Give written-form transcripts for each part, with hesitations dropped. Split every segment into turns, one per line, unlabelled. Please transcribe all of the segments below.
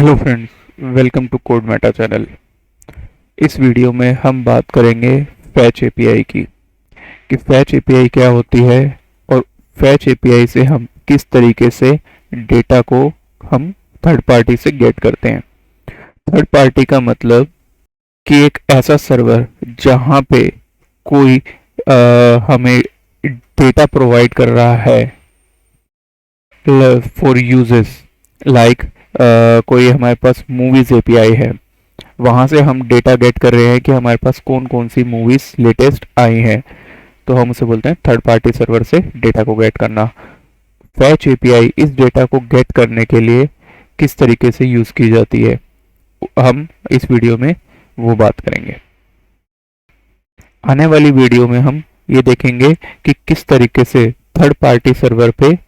Hello friends, welcome to code meta channel. इस video में हम बात करेंगे फैच एपीआई की कि फैच एपीआई क्या होती है और फैच एपीआई से हम किस तरीके से डेटा को हम थर्ड पार्टी से गेट करते हैं। थर्ड पार्टी का मतलब कि एक ऐसा सर्वर जहां पे कोई हमें डेटा प्रोवाइड कर रहा है फॉर यूजेस लाइक कोई हमारे पास मूवीज एपीआई है, वहाँ से हम डेटा गेट कर रहे हैं कि हमारे पास कौन कौन सी मूवीज लेटेस्ट आई हैं, तो हम उसे बोलते हैं थर्ड पार्टी सर्वर से डेटा को गेट करना। फैच एपीआई इस डेटा को गेट करने के लिए किस तरीके से यूज़ की जाती है, हम इस वीडियो में वो बात करेंगे। आने वाली वीडियो में हम ये देखेंगे कि किस तरीके से थर्ड पार्टी सर्वर पे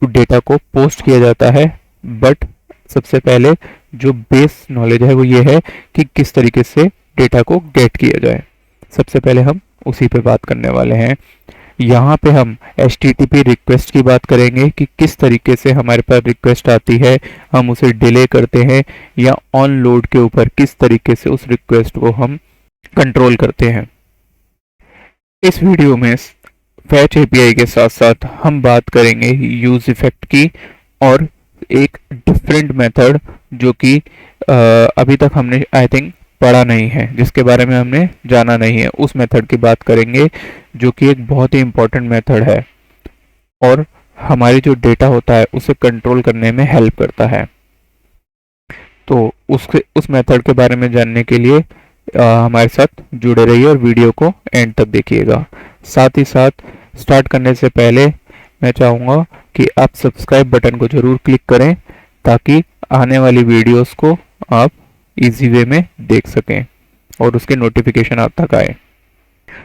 डेटा को पोस्ट किया जाता है, बट सबसे पहले जो बेस नॉलेज है वो ये है कि किस तरीके से डेटा को गेट किया जाए। सबसे पहले हम उसी पे बात करने वाले हैं। यहाँ पे हम HTTP रिक्वेस्ट की बात करेंगे कि किस तरीके से हमारे पास रिक्वेस्ट आती है, हम उसे डिले करते हैं या ऑन लोड के ऊपर किस तरीके से उस रिक्वेस्ट को हम कंट्रोल करते हैं। इस वीडियो में फैच एपीआई के साथ साथ हम बात करेंगे यूज इफेक्ट की और एक डिफरेंट मेथड जो कि अभी तक हमने आई थिंक पढ़ा नहीं है, जिसके बारे में हमने जाना नहीं है, उस मेथड की बात करेंगे जो कि एक बहुत ही इम्पोर्टेंट मेथड है और हमारी जो डेटा होता है उसे कंट्रोल करने में हेल्प करता है। तो उस मेथड के बारे में जानने के लिए हमारे साथ जुड़े रहिए और वीडियो को एंड तक देखिएगा। साथ ही साथ स्टार्ट करने से पहले मैं चाहूँगा कि आप सब्सक्राइब बटन को ज़रूर क्लिक करें ताकि आने वाली वीडियोस को आप इजी वे में देख सकें और उसके नोटिफिकेशन आप तक आए।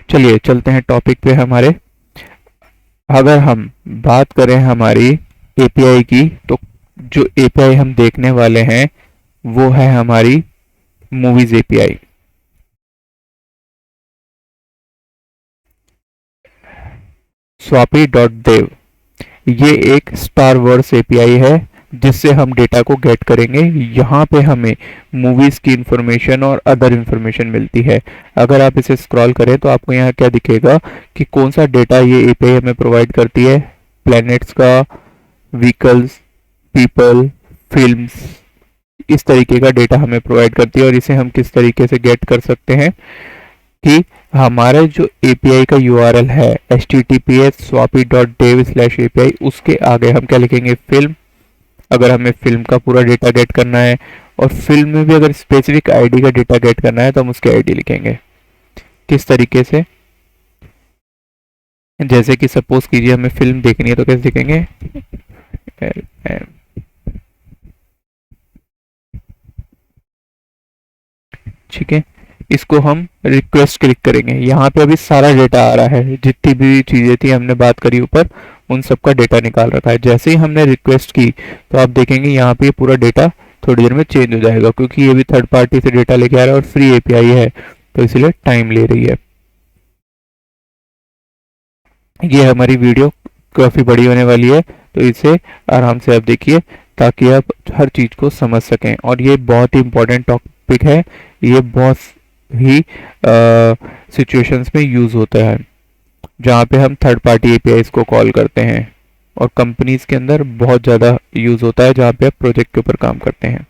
चलिए चलते हैं टॉपिक पे हमारे। अगर हम बात करें हमारी एपीआई की, तो जो एपीआई हम देखने वाले हैं वो है हमारी मूवीज एपीआई। Swappy.dev ये एक स्टार वर्स एपीआई है जिससे हम डेटा को गेट करेंगे। यहाँ पे हमें मूवीज की इंफॉर्मेशन और अदर इंफॉर्मेशन मिलती है। अगर आप इसे स्क्रॉल करें तो आपको यहाँ क्या दिखेगा कि कौन सा डेटा ये एपीआई हमें प्रोवाइड करती है। प्लैनेट्स का, व्हीकल्स, पीपल, फिल्म्स, इस तरीके का डेटा हमें प्रोवाइड करती है और इसे हम किस तरीके से गेट कर सकते हैं कि हमारा जो API का URL है https swappy.dev/API, उसके आगे हम क्या लिखेंगे, फिल्म। अगर हमें फिल्म का पूरा डेटा गेट करना है और फिल्म में भी अगर स्पेसिफिक आईडी का डेटा गेट करना है तो हम उसकी आईडी लिखेंगे। किस तरीके से, जैसे कि सपोज कीजिए हमें फिल्म देखनी है तो कैसे लिखेंगे, ठीक है। इसको हम रिक्वेस्ट क्लिक करेंगे। यहाँ पे अभी सारा डेटा आ रहा है, जितनी भी चीज़ें थी हमने बात करी ऊपर, उन सब का डेटा निकाल रखा है। जैसे ही हमने रिक्वेस्ट की तो आप देखेंगे यहाँ पे पूरा डेटा थोड़ी देर में चेंज हो जाएगा, क्योंकि ये भी थर्ड पार्टी से डेटा लेके आ रहा है और फ्री एपीआई है तो इसलिए टाइम ले रही है। ये हमारी वीडियो काफ़ी बड़ी होने वाली है तो इसे आराम से आप देखिए ताकि आप हर चीज़ को समझ सकें। और ये बहुत ही इंपॉर्टेंट टॉपिक है, ये बहुत ही सिचुएशंस में यूज़ होता है जहाँ पे हम थर्ड पार्टी एपीआईज को कॉल करते हैं और कंपनीज के अंदर बहुत ज़्यादा यूज़ होता है जहाँ पे आप प्रोजेक्ट के ऊपर काम करते हैं।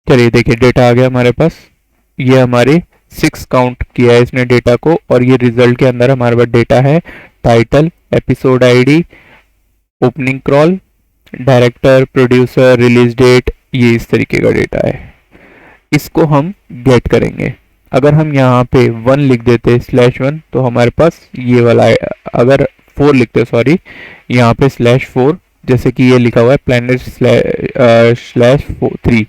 चलिए देखिए, डेटा आ गया हमारे पास। ये हमारे 6 काउंट किया है इसने डेटा को और ये रिजल्ट के अंदर हमारे पास डेटा है title, episode ID, opening crawl, director, producer, release date, ये इस तरीके का डेटा है। इसको हम गेट करेंगे। अगर हम यहाँ पे 1 लिख देते /1 तो हमारे पास ये वाला है। अगर 4 लिखते, सॉरी, यहाँ पे /4, जैसे कि ये लिखा हुआ है प्लैनेट /3,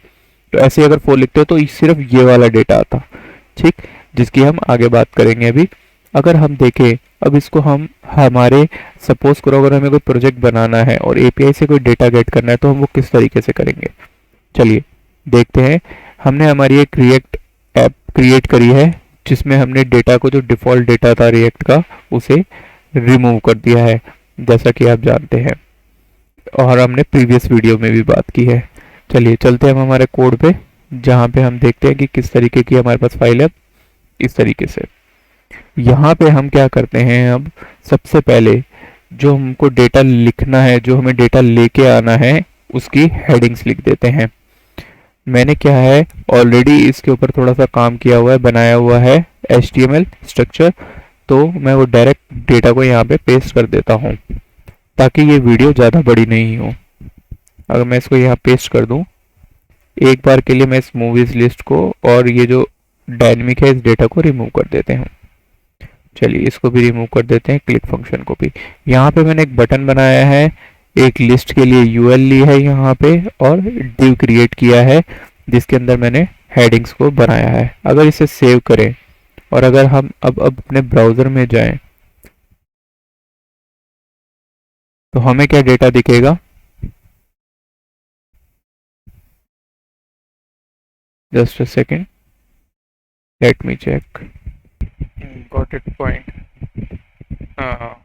तो ऐसे अगर 4 लिखते हो तो सिर्फ ये वाला डेटा आता, ठीक, जिसकी हम आगे बात करेंगे अभी। अगर हम देखें, अब इसको हम हमारे सपोज करो अगर हमें कोई प्रोजेक्ट बनाना है और एपीआई से कोई डेटा गेट करना है तो हम वो किस तरीके से करेंगे, चलिए देखते हैं। हमने हमारी एक रिएक्ट ऐप क्रिएट करी है जिसमें हमने डेटा को, जो डिफ़ॉल्ट डेटा था रिएक्ट का, उसे रिमूव कर दिया है, जैसा कि आप जानते हैं और हमने प्रीवियस वीडियो में भी बात की है। चलिए चलते हैं हम हमारे कोड पे, जहाँ पे हम देखते हैं कि किस तरीके की हमारे पास फाइल है। इस तरीके से यहाँ पे हम क्या करते हैं, अब सबसे पहले जो हमको डेटा लिखना है, जो हमें डेटा लेके आना है, उसकी हेडिंग्स लिख देते हैं। मैंने क्या है, ऑलरेडी इसके ऊपर थोड़ा सा काम किया हुआ है, बनाया हुआ है HTML स्ट्रक्चर, तो मैं वो डायरेक्ट डेटा को यहाँ पे पेस्ट कर देता हूँ ताकि ये वीडियो ज़्यादा बड़ी नहीं हो। अगर मैं इसको यहाँ पेस्ट कर दूँ, एक बार के लिए मैं इस मूवीज लिस्ट को और ये जो डायनेमिक है इस डेटा को रिमूव कर देते हैं। चलिए इसको भी रिमूव कर देते हैं, क्लिक फंक्शन को भी। यहाँ पे मैंने एक बटन बनाया है, एक लिस्ट के लिए यूएल ली है यहाँ पे, और डिव क्रिएट किया है जिसके अंदर मैंने हेडिंग्स को बनाया है। अगर इसे सेव करें और अगर हम अब अपने ब्राउजर में जाएं तो हमें क्या डेटा दिखेगा, just a second, let me check. Got it point. हाँ,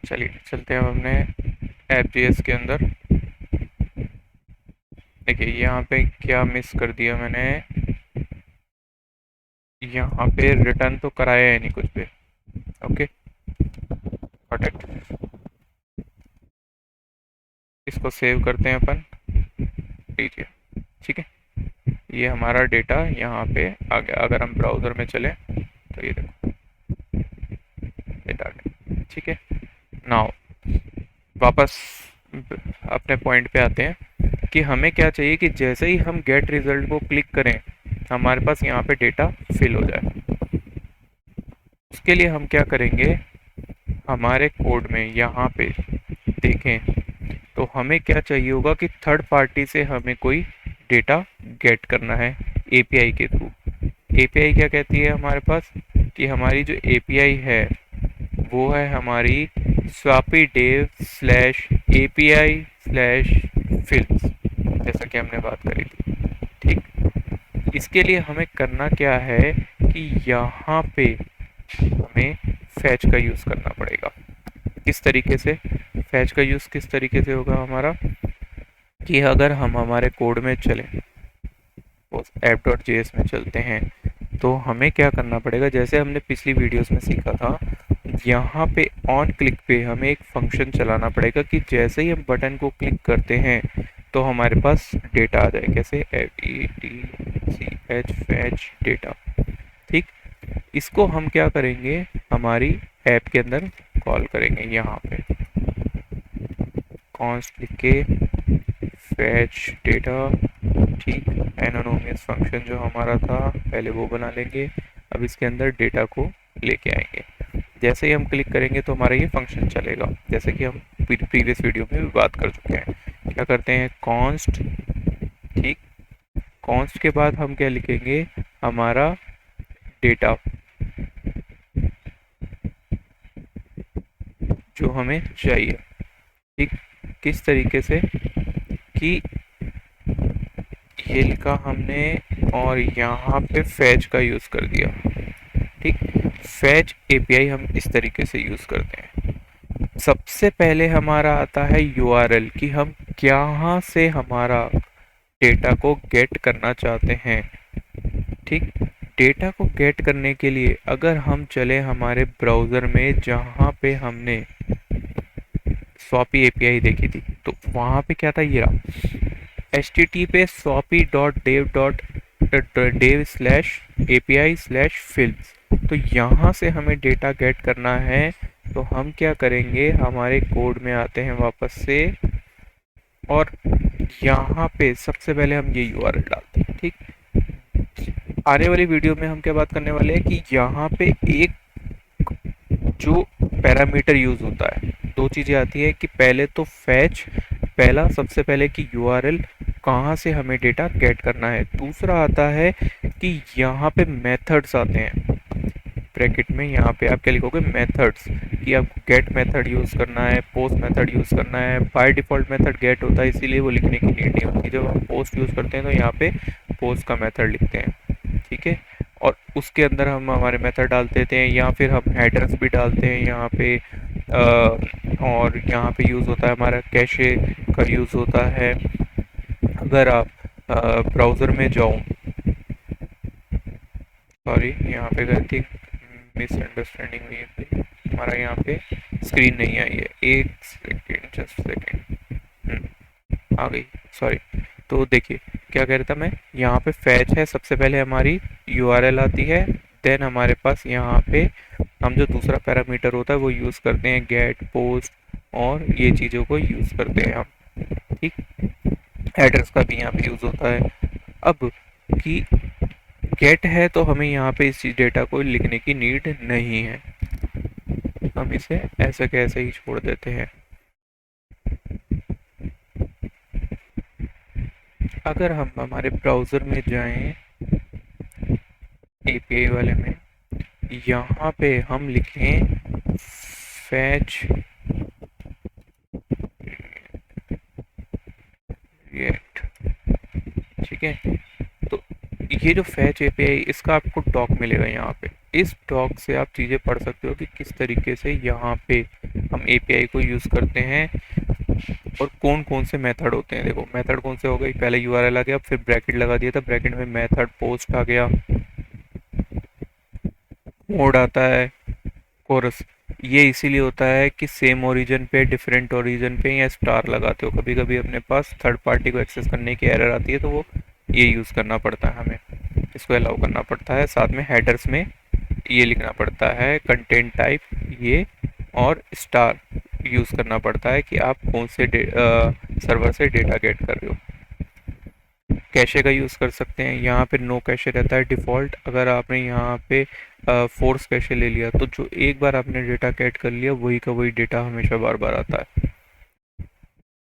चलिए चलते हैं अब अपने एफ.जी.एस के अंदर। देखिए यहाँ पे क्या मिस कर दिया मैंने, यहाँ पे रिटर्न तो कराया है नहीं कुछ भी। Okay, got it. इसको सेव करते हैं अपन, लीजिए, ठीक है। ये हमारा डेटा यहाँ पे आ गया। अगर हम ब्राउज़र में चलें तो ये देखो डेटा आ गया, ठीक है। नाउ वापस अपने पॉइंट पे आते हैं कि हमें क्या चाहिए कि जैसे ही हम गेट रिजल्ट को क्लिक करें हमारे पास यहाँ पे डेटा फिल हो जाए। उसके लिए हम क्या करेंगे, हमारे कोड में यहाँ पे देखें तो हमें क्या चाहिए होगा कि थर्ड पार्टी से हमें कोई डेटा गेट करना है एपीआई के थ्रू। एपीआई क्या कहती है हमारे पास, कि हमारी जो एपीआई है वो है हमारी swapydev/api/fills, जैसा कि हमने बात करी थी, ठीक। इसके लिए हमें करना क्या है कि यहाँ पे हमें फैच का यूज़ करना पड़ेगा। किस तरीके से फैच का यूज़ किस तरीके से होगा हमारा, कि अगर हम हमारे कोड में चलें, app.js में चलते हैं, तो हमें क्या करना पड़ेगा, जैसे हमने पिछली वीडियोस में सीखा था, यहाँ पे ऑन क्लिक पे हमें एक फंक्शन चलाना पड़ेगा कि जैसे ही हम बटन को क्लिक करते हैं तो हमारे पास डेटा आ जाए। कैसे, fetch डेटा, ठीक। इसको हम क्या करेंगे, हमारी ऐप के अंदर कॉल करेंगे। यहाँ पे कॉन्स्ट लिख के फैच डेटा, ठीक। एनोनिमस फंक्शन जो हमारा था पहले वो बना लेंगे। अब इसके अंदर डेटा को लेके आएंगे। जैसे ही हम क्लिक करेंगे तो हमारा ये फंक्शन चलेगा, जैसे कि हम प्रीवियस वीडियो में भी बात कर चुके हैं। क्या करते हैं, कॉन्स्ट, ठीक। कॉन्स्ट के बाद हम क्या लिखेंगे, हमारा डेटा जो हमें चाहिए, ठीक। किस तरीके से कि ये लिखा हमने और यहाँ पे फैच का यूज़ कर दिया, ठीक। फैच एपीआई हम इस तरीके से यूज़ करते हैं। सबसे पहले हमारा आता है यूआरएल, कि हम कहाँ से हमारा डेटा को गेट करना चाहते हैं, ठीक। डेटा को गेट करने के लिए अगर हम चले हमारे ब्राउज़र में, जहाँ पे हमने स्वापी एपीआई देखी थी, तो वहाँ पे क्या था, ये रहा http://swapy.dev/api/fills। तो यहाँ से हमें डेटा गेट करना है, तो हम क्या करेंगे, हमारे कोड में आते हैं वापस से, और यहाँ पे सबसे पहले हम ये यूआरएल डालते हैं, ठीक। आने वाली वीडियो में हम क्या बात करने वाले हैं कि यहाँ पे एक जो पैरामीटर यूज़ होता है, दो चीज़ें आती है कि पहले तो फैच, पहला सबसे पहले कि यूआरएल कहाँ से हमें डेटा गेट करना है। दूसरा आता है कि यहाँ पे मेथड्स आते हैं ब्रैकेट में, यहाँ पे आप क्या लिखोगे, मेथड्स, कि आपको गेट मेथड यूज़ करना है, पोस्ट मेथड यूज़ करना है। बाय डिफ़ॉल्ट मेथड गेट होता है, इसीलिए वो लिखने की नीड नहीं होती। जब हम पोस्ट यूज़ करते हैं तो यहाँ पे पोस्ट का मेथड लिखते हैं, ठीक है। और उसके अंदर हम हमारे मेथड डाल देते हैं, या फिर हम हेडर्स भी डालते हैं यहाँ पे। और यहाँ पे यूज़ होता है हमारा कैशे का यूज़ होता है, अगर आप ब्राउज़र में जाओ, सॉरी यहाँ पे गलती, मिसअंडरस्टैंडिंग हुई है कोई, हमारा यहाँ पे स्क्रीन नहीं आई है, एक सेकेंड, जस्ट सेकेंड, आ गई, सॉरी। तो देखिए क्या कह रहा था मैं, यहाँ पे फैच है, सबसे पहले हमारी यूआरएल आती है, देन हमारे पास यहाँ पे हम जो दूसरा पैरामीटर होता है वो यूज़ करते हैं, गेट, पोस्ट, और ये चीज़ों को यूज़ करते हैं हम, ठीक। एड्रेस का भी यहाँ पे यूज़ होता है। अब कि गेट है तो हमें यहाँ पे इस डेटा को लिखने की नीड नहीं है, हम इसे ऐसे कैसे ही छोड़ देते हैं। अगर हम हमारे ब्राउज़र में जाएं, एपीआई वाले में, यहाँ पे हम लिखें फैच रिएक्ट, ठीक है। तो ये जो फैच एपीआई, इसका आपको डॉक मिलेगा यहाँ पे, इस डॉक से आप चीज़ें पढ़ सकते हो कि किस तरीके से यहाँ पे हम एपीआई को यूज़ करते हैं और कौन कौन से मेथड होते हैं। देखो मेथड कौन से हो गए, पहले यूआरएल आ गया, फिर ब्रैकेट लगा दिया था, ब्रैकेट में मेथड, पोस्ट आ गया, मोड आता है, कोरस। ये इसीलिए होता है कि सेम ओरिजिन पे, डिफरेंट ओरिजिन पे या स्टार लगाते हो, कभी कभी अपने पास थर्ड पार्टी को एक्सेस करने की एरर आती है, तो वो ये यूज़ करना पड़ता है हमें, इसको अलाउ करना पड़ता है। साथ में हेडर्स में ये लिखना पड़ता है कंटेंट टाइप ये, और स्टार यूज़ करना पड़ता है कि आप कौन से सर्वर से डेटा गेट कर रहे हो। कैशे का यूज़ कर सकते हैं, यहाँ पे नो कैशे रहता है डिफ़ॉल्ट। अगर आपने यहाँ पे फोर्स कैशे ले लिया तो जो एक बार आपने डेटा गेट कर लिया वही का वही डेटा हमेशा बार बार आता है,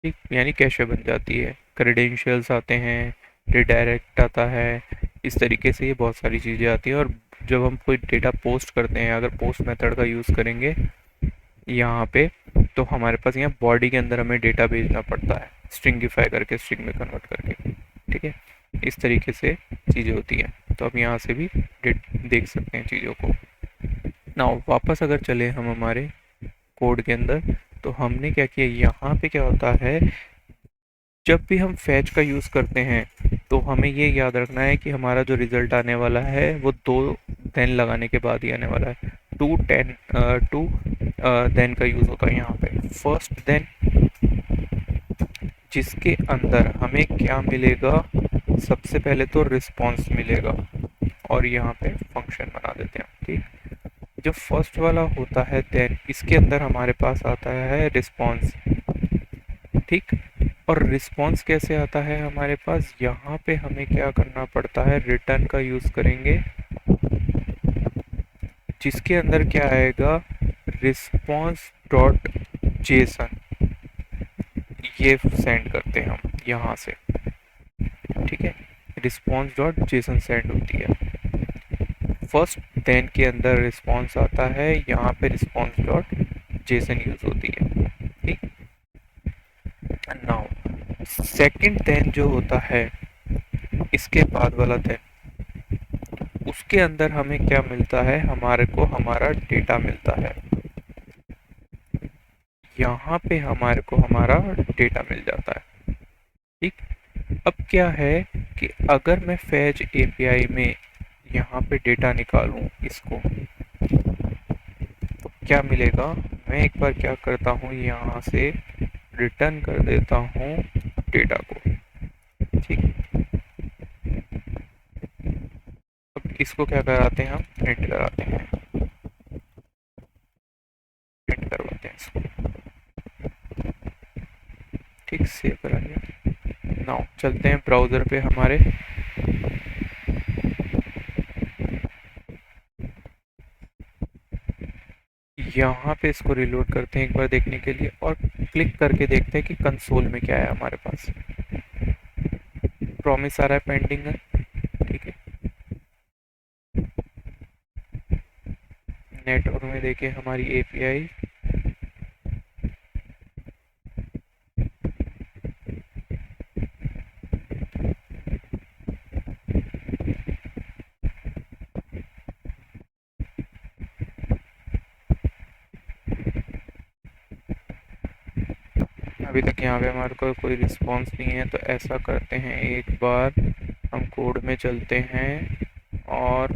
ठीक, यानी कैशे बन जाती है। क्रेडेंशियल्स आते हैं, रिडायरेक्ट आता है, इस तरीके से ये बहुत सारी चीज़ें आती हैं। और जब हम कोई डेटा पोस्ट करते हैं, अगर पोस्ट मेथड का यूज़ करेंगे यहाँ पे, तो हमारे पास यहाँ बॉडी के अंदर हमें डेटा भेजना पड़ता है, स्ट्रिंगिफाई करके, स्ट्रिंग में कन्वर्ट करके, ठीक है। इस तरीके से चीज़ें होती हैं, तो आप यहाँ से भी देख सकते हैं चीज़ों को। नाउ वापस अगर चले हम हमारे कोड के अंदर, तो हमने क्या किया, यहाँ पे क्या होता है, जब भी हम फैच का यूज़ करते हैं तो हमें ये याद रखना है कि हमारा जो रिज़ल्ट आने वाला है वो दो देन लगाने के बाद ही आने वाला है। टू देन का यूज़ होता है यहाँ पे। फर्स्ट देन, जिसके अंदर हमें क्या मिलेगा, सबसे पहले तो रिस्पॉन्स मिलेगा, और यहाँ पे फंक्शन बना देते हैं, ठीक। जो फर्स्ट वाला होता है देन, इसके अंदर हमारे पास आता है रिस्पॉन्स, ठीक। और रिस्पॉन्स कैसे आता है हमारे पास, यहाँ पे हमें क्या करना पड़ता है, रिटर्न का यूज़ करेंगे, जिसके अंदर क्या आएगा, रिस्पॉन्स डॉट जेसन, ये सेंड करते हैं हम यहाँ से, ठीक है। रिस्पॉन्स डॉट जेसन सेंड होती है। फर्स्ट देन के अंदर रिस्पॉन्स आता है, यहाँ पे रिस्पॉन्स डॉट जेसन यूज़ होती है, ठीक। नाउ सेकंड देन जो होता है, इसके बाद वाला देन, उसके अंदर हमें क्या मिलता है, हमारे को हमारा डेटा मिलता है, यहाँ पे हमारे को हमारा डेटा मिल जाता है, ठीक। अब क्या है कि अगर मैं फैच एपीआई में यहाँ पे डेटा निकालूं इसको, तो क्या मिलेगा, मैं एक बार क्या करता हूँ, यहाँ से रिटर्न कर देता हूँ डेटा को, ठीक। अब इसको क्या कराते हैं, हम प्रिंट कराते हैं, प्रिंट करवाते हैं इसको, ठीक, सेव करा लिया। नाउ चलते हैं ब्राउज़र पे हमारे, यहाँ पे इसको रिलोड करते हैं एक बार देखने के लिए, और क्लिक करके देखते हैं कि कंसोल में क्या है हमारे पास। प्रॉमिस आ रहा है पेंडिंग है, ठीक है। नेटवर्क में देखिए हमारी एपीआई, अभी तक यहाँ पे हमारे को कोई रिस्पॉन्स नहीं है, तो ऐसा करते हैं, एक बार हम कोड में चलते हैं और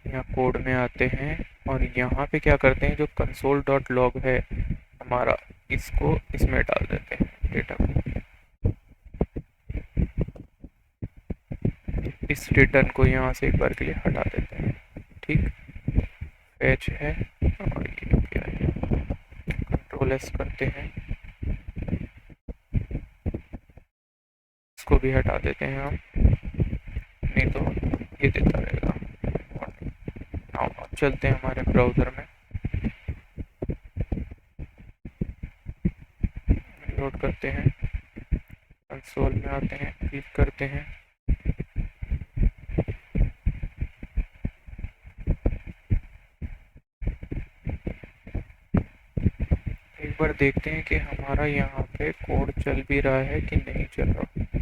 यहाँ कोड में आते हैं और यहाँ पे क्या करते हैं, जो console.log है हमारा, इसको इसमें डाल देते हैं डेटा को। इस रिटर्न को यहाँ से एक बार के लिए हटा देते हैं। ठीक, फैच है और ये क्या है, कंट्रोल एस करते हैं, इसको भी हटा देते हैं हम, नहीं तो ये देता रहेगा। अब चलते हैं हमारे ब्राउज़र में, लोड करते हैं, कंसोल में आते हैं, क्लिक करते हैं, एक बार देखते हैं कि हमारा यहाँ पे कोड चल भी रहा है कि नहीं चल रहा,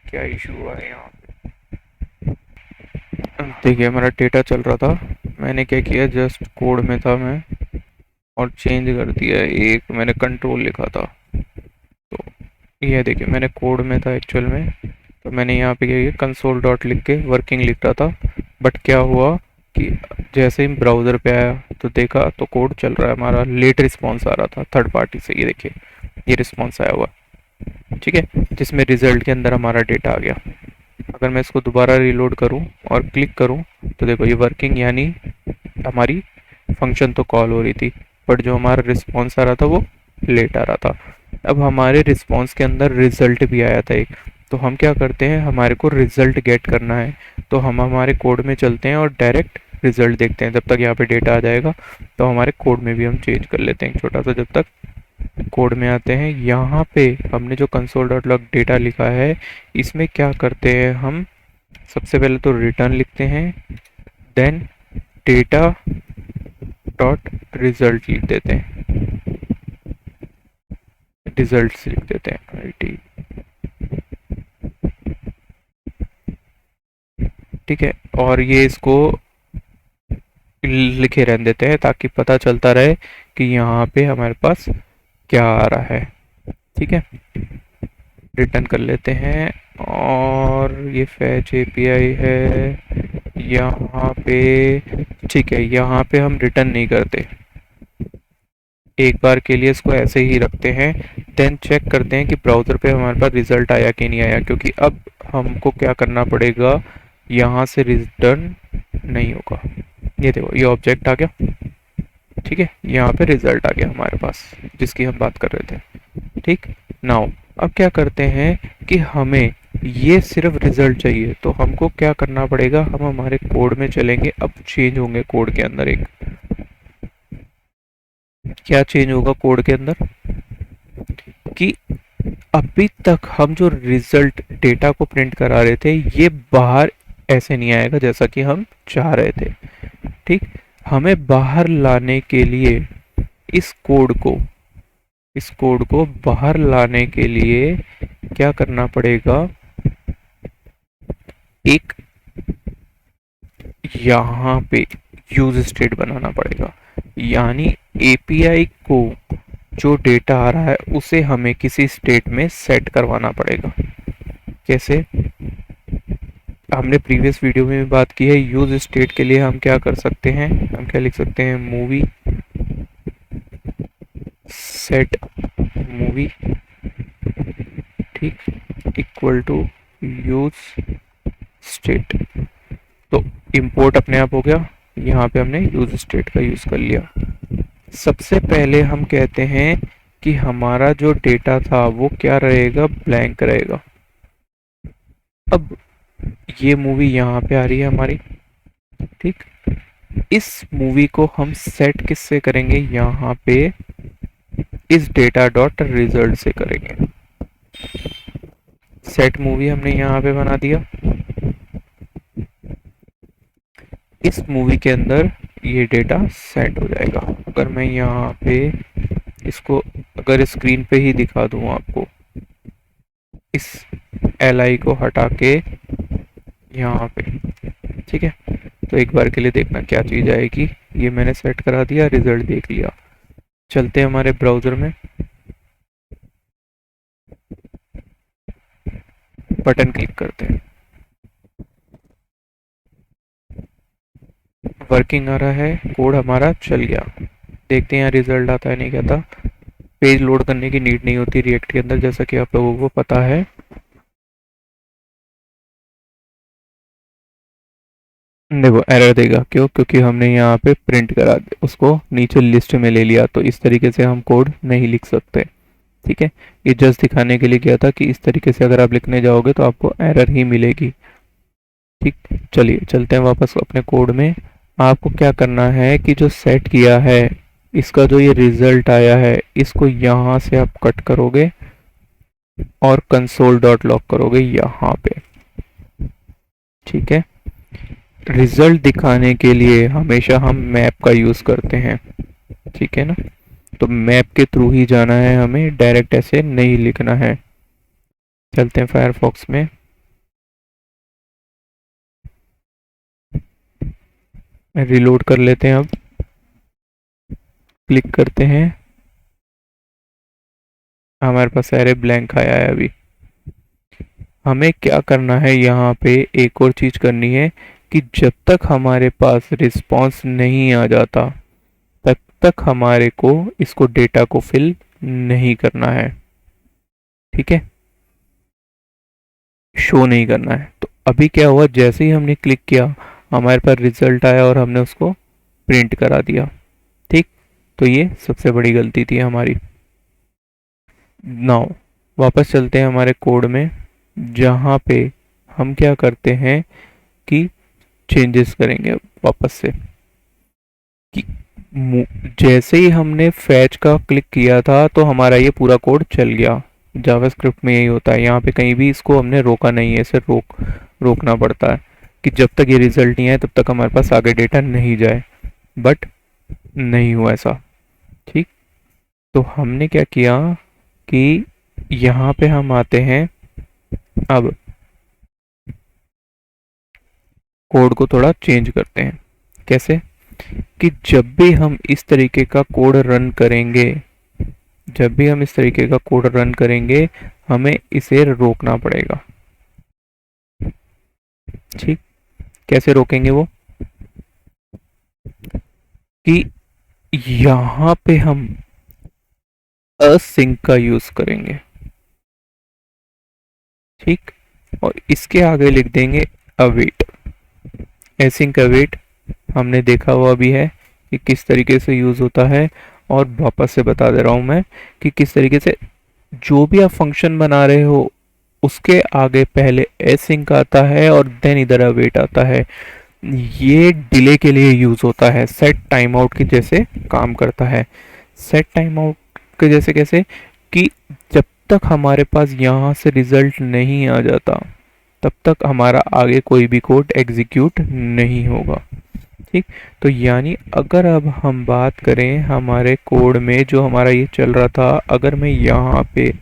क्या इशू हुआ है यहाँ पे। देखिए हमारा डेटा चल रहा था, मैंने क्या किया, जस्ट कोड में था मैं और चेंज कर दिया, एक मैंने कंट्रोल लिखा था, तो ये देखिए मैंने कोड में था एक्चुअल में, तो मैंने यहाँ पे क्या किया, कंसोल डॉट लिख के वर्किंग लिख रहा था, बट क्या हुआ कि जैसे ही ब्राउज़र पे आया तो देखा तो कोड चल रहा है हमारा, लेट रिस्पॉन्स आ रहा था थर्ड पार्टी से, ये देखिए ये रिस्पॉन्स आया हुआ, ठीक है, जिसमें रिजल्ट के अंदर हमारा डेटा आ गया। अगर मैं इसको दोबारा रीलोड करूं और क्लिक करूं तो देखो ये वर्किंग, यानी हमारी फंक्शन तो कॉल हो रही थी, बट जो हमारा रिस्पॉन्स आ रहा था वो लेट आ रहा था। अब हमारे रिस्पॉन्स के अंदर रिजल्ट भी आया था एक, तो हम क्या करते हैं, हमारे को रिजल्ट गेट करना है, तो हम हमारे कोड में चलते हैं और डायरेक्ट रिजल्ट देखते हैं। जब तक यहाँ पे डेटा आ जाएगा तो हमारे कोड में भी हम चेंज कर लेते हैं छोटा सा। जब तक कोड में आते हैं, यहाँ पे हमने जो console.log डेटा लिखा है, इसमें क्या करते हैं हम, सबसे पहले तो रिटर्न लिखते हैं, देन डेटा डॉट रिजल्ट लिख देते हैं, रिजल्ट लिख देते हैं IT, ठीक है, और ये इसको लिखे रहने देते हैं ताकि पता चलता रहे कि यहाँ पे हमारे पास क्या आ रहा है। ठीक है, रिटर्न कर लेते हैं और ये फैच API है यहाँ पे, ठीक है, यहाँ पे हम रिटर्न नहीं करते, एक बार के लिए इसको ऐसे ही रखते हैं, देन चेक करते हैं कि ब्राउज़र पे हमारे पास रिजल्ट आया कि नहीं आया, क्योंकि अब हमको क्या करना पड़ेगा, यहाँ से रिटर्न नहीं होगा। ये देखो ये ऑब्जेक्ट आ गया, ठीक है, यहाँ पे रिजल्ट आ गया हमारे पास जिसकी हम बात कर रहे थे। ठीक, नाउ अब क्या करते हैं कि हमें ये सिर्फ रिजल्ट चाहिए, तो हमको क्या करना पड़ेगा, हम हमारे कोड में चलेंगे, अब चेंज होंगे कोड के अंदर, एक क्या चेंज होगा कोड के अंदर कि अभी तक हम जो रिजल्ट डेटा को प्रिंट करा रहे थे, ये बाहर ऐसे नहीं आएगा जैसा कि हम चाह रहे थे। ठीक, हमें बाहर लाने के लिए इस कोड को बाहर लाने के लिए क्या करना पड़ेगा, एक यहाँ पे यूज स्टेट बनाना पड़ेगा, यानी API को जो डेटा आ रहा है उसे हमें किसी स्टेट में सेट करवाना पड़ेगा। कैसे, हमने प्रीवियस वीडियो में भी बात की है, यूज स्टेट के लिए हम क्या कर सकते हैं, हम क्या लिख सकते हैं, मूवी सेट मूवी, ठीक, इक्वल टू यूज स्टेट, तो इंपोर्ट अपने आप हो गया, यहाँ पे हमने यूज स्टेट का यूज कर लिया। सबसे पहले हम कहते हैं कि हमारा जो डेटा था वो क्या रहेगा, ब्लैंक रहेगा। अब ये मूवी यहाँ पे आ रही है हमारी, ठीक, इस मूवी को हम सेट किससे करेंगे, यहाँ पे इस डेटा डॉट रिजल्ट से करेंगे। सेट मूवी हमने यहाँ पे बना दिया, इस मूवी के अंदर ये डेटा सेट हो जाएगा। अगर मैं यहाँ पे इसको अगर स्क्रीन पे ही दिखा दूँ आपको, इस LI को हटा के यहाँ पे, ठीक है, तो एक बार के लिए देखना क्या चीज़ आएगी। ये मैंने सेट करा दिया, रिजल्ट देख लिया। चलते हैं हमारे ब्राउज़र में, बटन क्लिक करते हैं, वर्किंग आ रहा है, कोड हमारा चल गया। देखते हैं यहाँ रिजल्ट आता है नहीं आता। पेज लोड करने की नीड नहीं होती रिएक्ट के अंदर, जैसा कि आप लोगों को पता है। देखो एरर देगा, क्यों? क्योंकि हमने यहाँ पे प्रिंट करा उसको नीचे लिस्ट में ले लिया, तो इस तरीके से हम कोड नहीं लिख सकते। ठीक है, ये जस्ट दिखाने के लिए किया था कि इस तरीके से अगर आप लिखने जाओगे तो आपको एरर ही मिलेगी। ठीक, चलिए चलते हैं वापस अपने कोड में। आपको क्या करना है कि जो सेट किया है, इसका जो ये रिजल्ट आया है, इसको यहाँ से आप कट करोगे और कंसोल डॉट लॉग करोगे यहाँ पे। ठीक है, रिजल्ट दिखाने के लिए हमेशा हम मैप का यूज़ करते हैं। ठीक है ना, तो मैप के थ्रू ही जाना है हमें, डायरेक्ट ऐसे नहीं लिखना है। चलते हैं फायरफॉक्स में, रिलोड कर लेते हैं। अब क्लिक करते हैं, हमारे पास एरे ब्लैंक आया है। अभी हमें क्या करना है, यहाँ पे एक और चीज़ करनी है कि जब तक हमारे पास रिस्पांस नहीं आ जाता तब तक हमारे को इसको डेटा को फिल नहीं करना है। ठीक है, शो नहीं करना है। तो अभी क्या हुआ, जैसे ही हमने क्लिक किया हमारे पास रिजल्ट आया और हमने उसको प्रिंट करा दिया। ठीक, तो ये सबसे बड़ी गलती थी हमारी। नाउ वापस चलते हैं हमारे कोड में, जहाँ पे हम क्या करते हैं कि चेंजेस करेंगे वापस से। कि जैसे ही हमने फैच का क्लिक किया था तो हमारा ये पूरा कोड चल गया। जावास्क्रिप्ट में यही होता है, यहाँ पे कहीं भी इसको हमने रोका नहीं है, इसे रोकना पड़ता है कि जब तक ये रिजल्ट नहीं आए तब तक हमारे पास आगे डेटा नहीं जाए। बट नहीं हुआ ऐसा। ठीक, तो हमने क्या किया कि यहाँ पे हम आते हैं, अब कोड को थोड़ा चेंज करते हैं। कैसे? कि जब भी हम इस तरीके का कोड रन करेंगे, जब भी हम इस तरीके का कोड रन करेंगे हमें इसे रोकना पड़ेगा। ठीक, कैसे रोकेंगे वो, कि यहाँ पे हम असिंक का यूज करेंगे। ठीक, और इसके आगे लिख देंगे अवेट। एसिंक अवेट हमने देखा हुआ भी है कि किस तरीके से यूज होता है, और वापस से बता दे रहा हूं मैं कि किस तरीके से जो भी आप फंक्शन बना रहे हो उसके आगे पहले एसिंक आता है और देन इधर अवेट आता है। ये डिले के लिए यूज होता है, सेट टाइम आउट के जैसे काम करता है। सेट टाइम आउट के जैसे कैसे, कि जब तक हमारे पास यहाँ से रिजल्ट नहीं आ जाता तब तक हमारा आगे कोई भी कोड एग्जीक्यूट नहीं होगा। ठीक, तो यानी अगर अब हम बात करें हमारे कोड में जो हमारा ये चल रहा था, अगर मैं यहाँ पे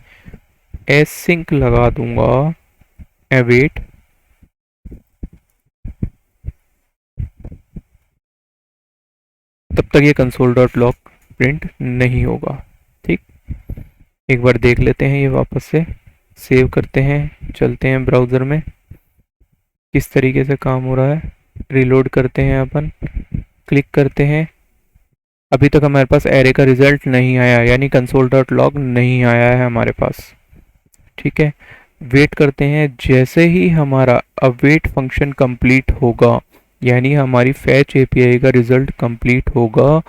एसिंक लगा दूंगा अवेट, तब तक ये कंसोल डॉट लॉग प्रिंट नहीं होगा। ठीक, एक बार देख लेते हैं ये वापस से, सेव करते हैं, चलते हैं ब्राउज़र में किस तरीके से काम हो रहा है, रिलोड करते हैं अपन, क्लिक करते हैं। अभी तक हमारे पास एरे का रिजल्ट नहीं आया, यानी कंसोल डॉट लॉग नहीं आया है हमारे पास। ठीक है, वेट करते हैं, जैसे ही हमारा अवेट फंक्शन कंप्लीट होगा, यानी हमारी फैच एपीआई का रिजल्ट कंप्लीट होगा,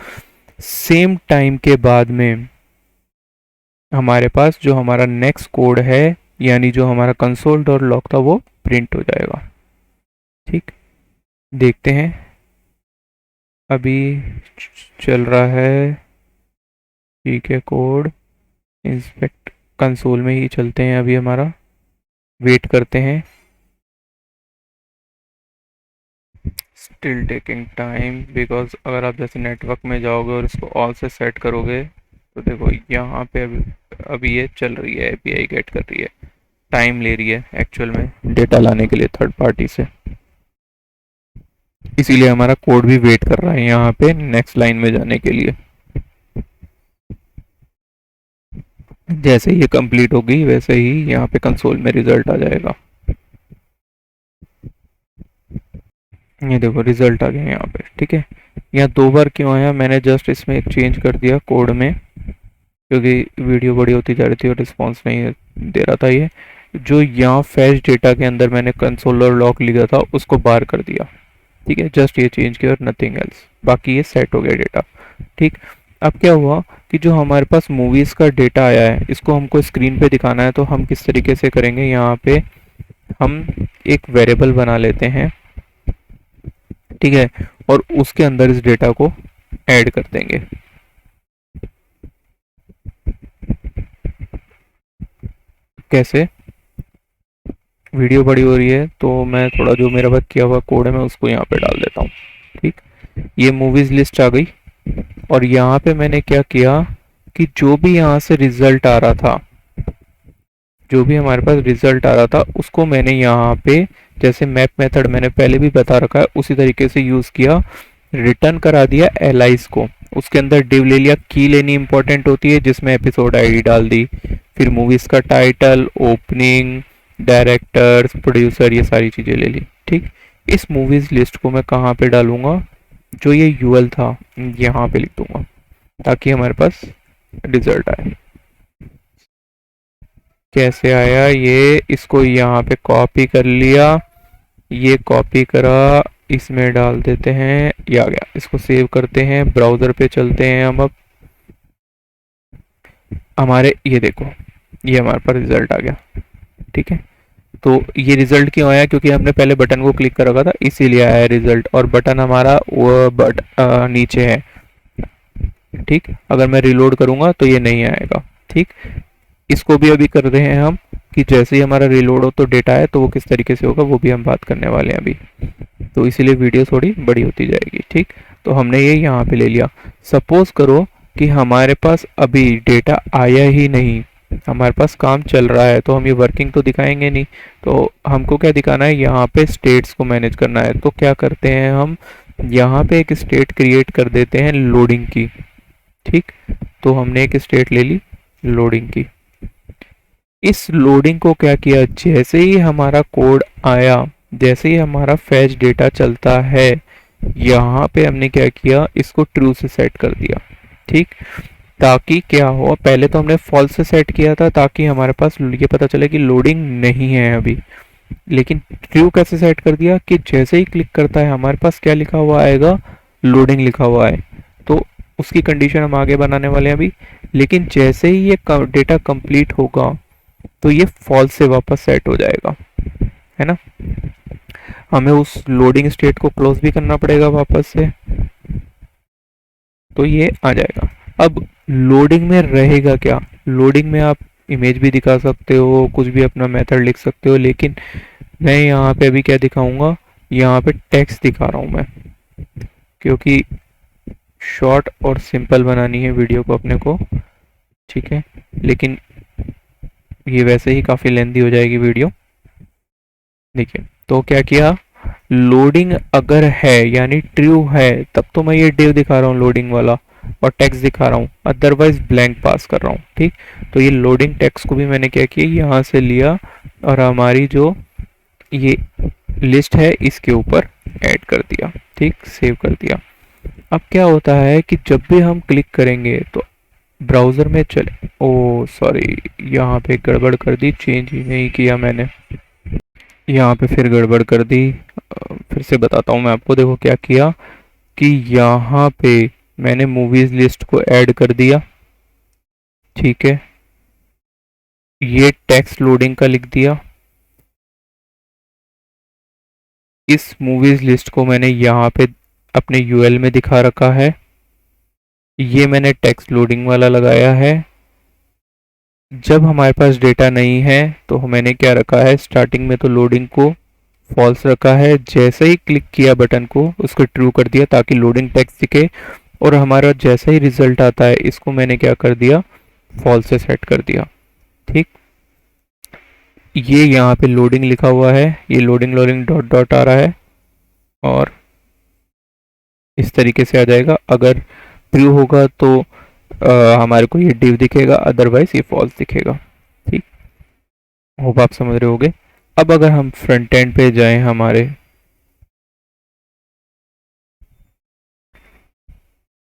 सेम टाइम के बाद में हमारे पास जो हमारा नेक्स्ट कोड है, यानी जो हमारा कंसोल डॉट लॉग था, वो प्रिंट हो जाएगा। ठीक, देखते हैं, अभी चल रहा है। ठीक है, कोड इंस्पेक्ट कंसोल में ही चलते हैं अभी हमारा, वेट करते हैं। स्टिल टेकिंग टाइम, बिकॉज अगर आप जैसे नेटवर्क में जाओगे और इसको ऑल से सेट करोगे तो देखो यहाँ पे अभी ये चल रही है, एपीआई गेट कर रही है, टाइम ले रही है एक्चुअल में डेटा लाने के लिए थर्ड पार्टी से। इसीलिए हमारा कोड भी वेट कर रहा है यहाँ पे नेक्स्ट लाइन में जाने के लिए। जैसे ये कंप्लीट होगी वैसे ही यहाँ पे कंसोल में रिजल्ट आ जाएगा। ये देखो रिजल्ट आ गया यहाँ पे, ठीक है। यहाँ 2 बार क्यों आया, मैंने जस्ट इसमें एक चेंज कर दिया कोड में, क्योंकि वीडियो बड़ी होती जा रही थी और रिस्पॉन्स नहीं दे रहा था। ये जो यहाँ फैच डेटा के अंदर मैंने कंसोलर लॉक लिखा था उसको बाहर कर दिया, ठीक है। जस्ट ये चेंज किया और नथिंग एल्स, बाकी ये सेट हो गया डेटा, ठीक। अब क्या हुआ कि जो हमारे पास मूवीज़ का डेटा आया है इसको हमको स्क्रीन पे दिखाना है, तो हम किस तरीके से करेंगे, यहाँ पे हम एक वेरिएबल बना लेते हैं, ठीक है, और उसके अंदर इस डेटा को ऐड कर देंगे। कैसे, वीडियो बड़ी हो रही है तो मैं थोड़ा जो मेरा वर्क किया हुआ कोड है मैं उसको यहाँ पे डाल देता हूँ, ठीक। ये मूवीज लिस्ट आ गई और यहाँ पे मैंने क्या किया कि जो भी यहाँ से रिजल्ट आ रहा था, जो भी हमारे पास रिजल्ट आ रहा था उसको मैंने यहाँ पे, जैसे मैप मेथड मैंने पहले भी बता रखा है उसी तरीके से यूज किया, रिटर्न करा दिया एलाइज को, उसके अंदर डिव ले लिया, की लेनी इंपॉर्टेंट होती है जिसमें एपिसोड आईडी डाल दी, फिर मूवीज का टाइटल, ओपनिंग, डायरेक्टर्स, प्रोड्यूसर, ये सारी चीजें ले ली, ठीक। इस मूवीज लिस्ट को मैं कहाँ पे डालूंगा, जो ये यूएल था यहाँ पे लिख दूंगा ताकि हमारे पास रिजल्ट आए। कैसे आया ये, इसको यहाँ पे कॉपी कर लिया, ये कॉपी करा, इसमें डाल देते हैं, ये आ गया। इसको सेव करते हैं, ब्राउजर पे चलते हैं हम। अब हमारे ये देखो, ये हमारे पास रिजल्ट आ गया, ठीक है। तो ये रिजल्ट क्यों आया, क्योंकि हमने पहले बटन को क्लिक कर रखा था इसीलिए आया रिजल्ट, और बटन हमारा वो नीचे है, ठीक। अगर मैं रिलोड करूंगा तो ये नहीं आएगा, ठीक। इसको भी अभी कर रहे हैं हम कि जैसे ही हमारा रिलोड हो तो डेटा है तो वो किस तरीके से होगा वो भी हम बात करने वाले हैं अभी, तो इसीलिए वीडियो थोड़ी बड़ी होती जाएगी, ठीक। तो हमने ये यहाँ पे ले लिया। सपोज करो कि हमारे पास अभी डेटा आया ही नहीं, हमारे पास काम चल रहा है, तो हम ये वर्किंग तो दिखाएंगे नहीं, तो हमको क्या दिखाना है, यहाँ पे स्टेट्स को मैनेज करना है। तो क्या करते हैं हम, यहाँ पे एक स्टेट क्रिएट कर देते हैं लोडिंग की, ठीक। तो हमने एक स्टेट ले ली लोडिंग की। इस लोडिंग को क्या किया, जैसे ही हमारा कोड आया, जैसे ही हमारा फैच डेटा चलता है, यहाँ पे हमने क्या किया, इसको ट्रू से सेट कर दिया, ठीक। ताकि क्या हो, पहले तो हमने फॉल्स से सेट किया था ताकि हमारे पास ये पता चले कि लोडिंग नहीं है अभी, लेकिन ट्रू कैसे सेट कर दिया कि जैसे ही क्लिक करता है हमारे पास क्या लिखा हुआ आएगा, लोडिंग लिखा हुआ है। तो उसकी कंडीशन हम आगे बनाने वाले हैं अभी, लेकिन जैसे ही ये डेटा कंप्लीट होगा तो ये फॉल्स से वापस सेट हो जाएगा, है ना। हमें उस लोडिंग स्टेट को क्लोज भी करना पड़ेगा वापस से, तो ये आ जाएगा। अब लोडिंग में रहेगा क्या, लोडिंग में आप इमेज भी दिखा सकते हो, कुछ भी अपना मेथड लिख सकते हो, लेकिन मैं यहाँ पे अभी क्या दिखाऊंगा, यहाँ पे टेक्स्ट दिखा रहा हूँ मैं, क्योंकि शॉर्ट और सिंपल बनानी है वीडियो को अपने को, ठीक है। लेकिन ये वैसे ही काफ़ी लेंथी हो जाएगी वीडियो, देखिए। तो क्या किया, लोडिंग अगर है यानी ट्रू है तब तो मैं ये डिव दिखा रहा हूँ लोडिंग वाला और टेक्स्ट दिखा रहा हूँ, अदरवाइज ब्लैंक पास कर रहा हूँ, ठीक। तो ये लोडिंग टेक्स्ट को भी मैंने क्या किया, यहाँ से लिया और हमारी जो ये लिस्ट है इसके ऊपर ऐड कर दिया, ठीक, सेव कर दिया। अब क्या होता है कि जब भी हम क्लिक करेंगे तो ब्राउज़र में चले, ओ सॉरी, यहाँ पे गड़बड़ कर दी, चेंज ही नहीं किया मैंने, यहाँ पे फिर गड़बड़ कर दी। फिर से बताता हूँ मैं आपको, देखो क्या किया कि यहाँ पे मैंने मूवीज लिस्ट को ऐड कर दिया, ठीक है। ये टेक्स्ट लोडिंग का लिख दिया, इस मूवीज लिस्ट को मैंने यहाँ पे अपने यूएल में दिखा रखा है, ये मैंने टेक्स्ट लोडिंग वाला लगाया है। जब हमारे पास डेटा नहीं है तो मैंने क्या रखा है, स्टार्टिंग में तो लोडिंग को फॉल्स रखा है, जैसे ही क्लिक किया बटन को उसको ट्रू कर दिया ताकि लोडिंग टेक्स्ट दिखे, और हमारा जैसा ही रिजल्ट आता है इसको मैंने क्या कर दिया, फॉल्स से सेट कर दिया, ठीक। ये यहाँ पे लोडिंग लिखा हुआ है, ये लोडिंग लोडिंग डॉट डॉट आ रहा है, और इस तरीके से आ जाएगा। अगर ट्रू होगा तो हमारे को ये div दिखेगा, अदरवाइज ये फॉल्स दिखेगा। ठीक, होप आप समझ रहे होगे। अब अगर हम फ्रंट एंड पे जाएं हमारे,